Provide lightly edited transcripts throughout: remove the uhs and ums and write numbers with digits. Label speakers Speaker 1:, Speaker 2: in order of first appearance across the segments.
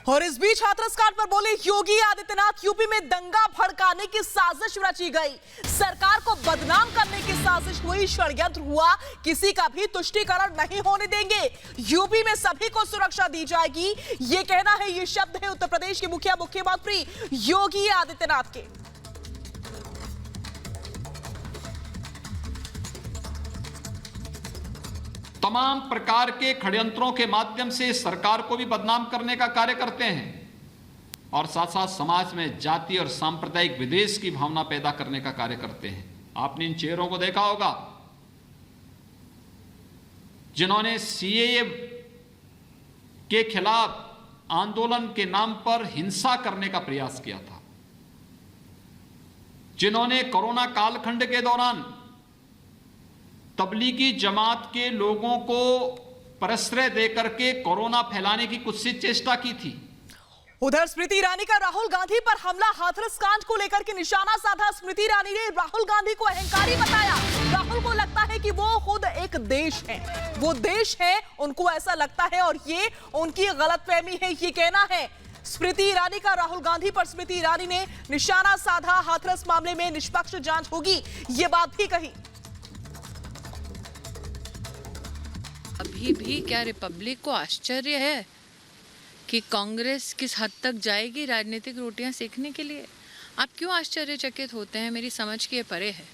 Speaker 1: और इस बीच हाथरस कांड पर बोले योगी आदित्यनाथ, यूपी में दंगा भड़काने की साजिश रची गई, सरकार को बदनाम करने की साजिश हुई, षड्यंत्र हुआ, किसी का भी तुष्टीकरण नहीं होने देंगे, यूपी में सभी को सुरक्षा दी जाएगी, ये कहना है, ये शब्द है उत्तर प्रदेश के मुख्यमंत्री योगी आदित्यनाथ के।
Speaker 2: तमाम प्रकार के षड्यंत्रों के माध्यम से सरकार को भी बदनाम करने का कार्य करते हैं और साथ साथ समाज में जाति और सांप्रदायिक विद्वेष की भावना पैदा करने का कार्य करते हैं। आपने इन चेहरों को देखा होगा जिन्होंने सीएए के खिलाफ आंदोलन के नाम पर हिंसा करने का प्रयास किया था, जिन्होंने कोरोना कालखंड के दौरान तबलीगी जमात के लोगों को प्रश्रय देकर के कोरोना फैलाने की कुत्सित चेष्टा की थी।
Speaker 1: उधर स्मृति ईरानी का राहुल गांधी पर हमला, हाथरस कांड को लेकर के निशाना साधा। स्मृति ईरानी ने राहुल गांधी को अहंकारी बताया। राहुल को लगता है कि वो खुद एक देश है, वो देश है, उनको ऐसा लगता है और ये उनकी गलतफहमी है, ये कहना है स्मृति ईरानी का राहुल गांधी पर। स्मृति ईरानी ने निशाना साधा, हाथरस मामले में निष्पक्ष जांच होगी, ये बात भी कही।
Speaker 3: अभी भी क्या रिपब्लिक को आश्चर्य है कि कांग्रेस किस हद तक जाएगी राजनीतिक रोटियां सेकने के लिए? आप क्यों आश्चर्यचकित होते हैं? मेरी समझ के परे है।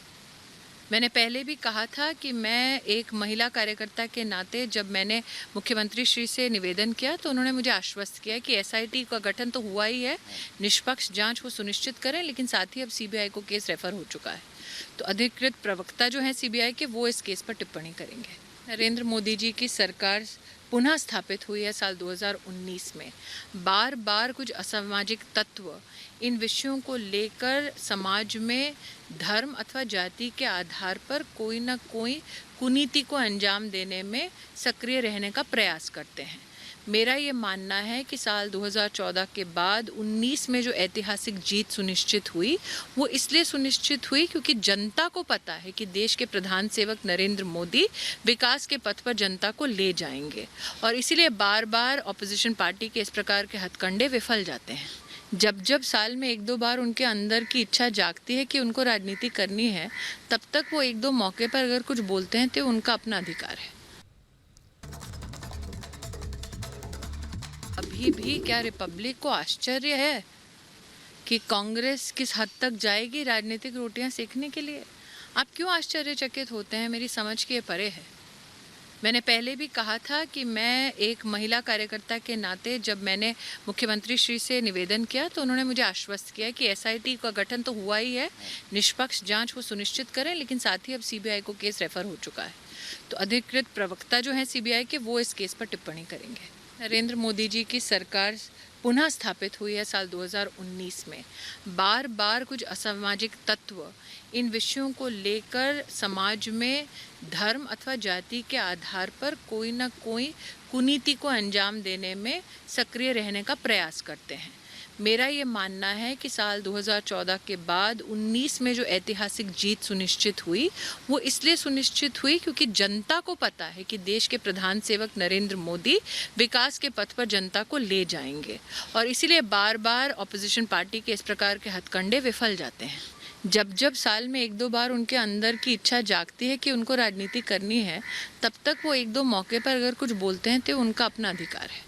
Speaker 3: मैंने पहले भी कहा था कि मैं एक महिला कार्यकर्ता के नाते जब मैंने मुख्यमंत्री श्री से निवेदन किया तो उन्होंने मुझे आश्वस्त किया कि एसआईटी का गठन तो हुआ ही है, निष्पक्ष जांच वो सुनिश्चित करें, लेकिन साथ ही अब सीबीआई को केस रेफर हो चुका है, तो अधिकृत प्रवक्ता जो हैं सीबीआई के वो इस केस पर टिप्पणी करेंगे। नरेंद्र मोदी जी की सरकार पुनः स्थापित हुई है साल 2019 में। बार बार कुछ असामाजिक तत्व इन विषयों को लेकर समाज में धर्म अथवा जाति के आधार पर कोई ना कोई कुनीति को अंजाम देने में सक्रिय रहने का प्रयास करते हैं। मेरा ये मानना है कि साल 2014 के बाद 19 में जो ऐतिहासिक जीत सुनिश्चित हुई वो इसलिए सुनिश्चित हुई क्योंकि जनता को पता है कि देश के प्रधान सेवक नरेंद्र मोदी विकास के पथ पर जनता को ले जाएंगे, और इसीलिए बार बार ऑपोजिशन पार्टी के इस प्रकार के हथकंडे विफल जाते हैं। जब साल में एक दो बार उनके अंदर की इच्छा जागती है कि उनको राजनीति करनी है, तब तक वो एक दो मौके पर अगर कुछ बोलते हैं तो उनका अपना अधिकार है। अभी भी क्या रिपब्लिक को आश्चर्य है कि कांग्रेस किस हद तक जाएगी राजनीतिक रोटियां सेकने के लिए? आप क्यों आश्चर्यचकित होते हैं? मेरी समझ के परे है। मैंने पहले भी कहा था कि मैं एक महिला कार्यकर्ता के नाते जब मैंने मुख्यमंत्री श्री से निवेदन किया तो उन्होंने मुझे आश्वस्त किया कि एसआईटी का गठन तो हुआ ही है, निष्पक्ष जांच वो सुनिश्चित करें, लेकिन साथ ही अब सीबीआई को केस रेफर हो चुका है, तो अधिकृत प्रवक्ता जो हैं सीबीआई के वो इस केस पर टिप्पणी करेंगे। नरेंद्र मोदी जी की सरकार पुनः स्थापित हुई है साल 2019 में। बार बार कुछ असामाजिक तत्व इन विषयों को लेकर समाज में धर्म अथवा जाति के आधार पर कोई ना कोई कुनीति को अंजाम देने में सक्रिय रहने का प्रयास करते हैं। मेरा ये मानना है कि साल 2014 के बाद 19 में जो ऐतिहासिक जीत सुनिश्चित हुई वो इसलिए सुनिश्चित हुई क्योंकि जनता को पता है कि देश के प्रधान सेवक नरेंद्र मोदी विकास के पथ पर जनता को ले जाएंगे, और इसीलिए बार बार ऑपोजिशन पार्टी के इस प्रकार के हथकंडे विफल जाते हैं। जब साल में एक दो बार उनके अंदर की इच्छा जागती है कि उनको राजनीति करनी है, तब तक वो एक दो मौके पर अगर कुछ बोलते हैं तो उनका अपना अधिकार है।